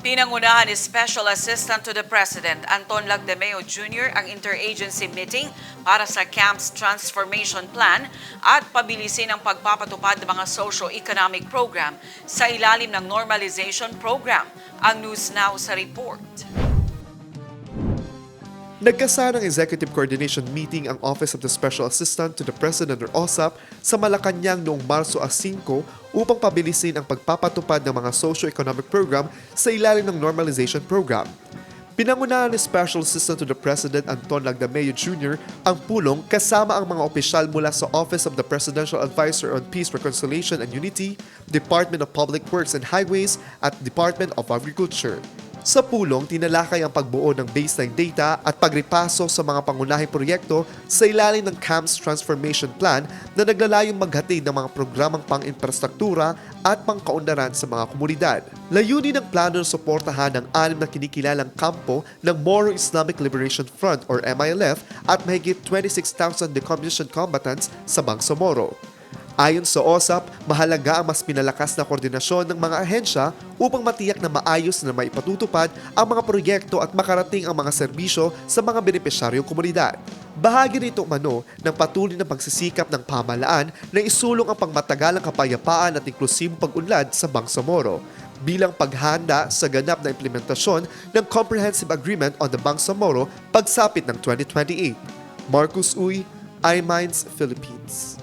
Pinangunahan ni Special Assistant to the President Anton Lagdameo Jr. ang interagency meeting para sa CAMP's Transformation Plan at pabilisin ang pagpapatupad ng mga socio-economic program sa ilalim ng Normalization Program. Ang News Now sa report. Nagkasa ng Executive Coordination Meeting ang Office of the Special Assistant to the President or OSAP sa Malacanang noong Marso 5 upang pabilisin ang pagpapatupad ng mga socio-economic program sa ilalim ng Normalization Program. Pinangunahan ni Special Assistant to the President Anton Lagdameo Jr. ang pulong kasama ang mga opisyal mula sa Office of the Presidential Advisor on Peace, Reconciliation and Unity, Department of Public Works and Highways at Department of Agriculture. Sa pulong, tinalakay ang pagbuo ng baseline data at pagripaso sa mga pangunahing proyekto sa ilalim ng CAMP's Transformation Plan na naglalayong maghatid ng mga programang pang-infrastruktura at pangkaunlaran sa mga komunidad. Layunin ng plano na suportahan ang 6 na kinikilalang kampo ng Moro Islamic Liberation Front or MILF at mahigit 26,000 decommissioned combatants sa Bangsamoro. Ayon sa OSAP, mahalaga ang mas pinalakas na koordinasyon ng mga ahensya upang matiyak na maayos na maipatutupad ang mga proyekto at makarating ang mga serbisyo sa mga benepisyaryong komunidad. Bahagi nito umano ng patuloy na pagsisikap ng pamahalaan na isulong ang pangmatagalang kapayapaan at inklusibong pag-unlad sa Bangsamoro bilang paghanda sa ganap na implementasyon ng Comprehensive Agreement on the Bangsamoro pagsapit ng 2028. Marcus Uy, iMinds Philippines.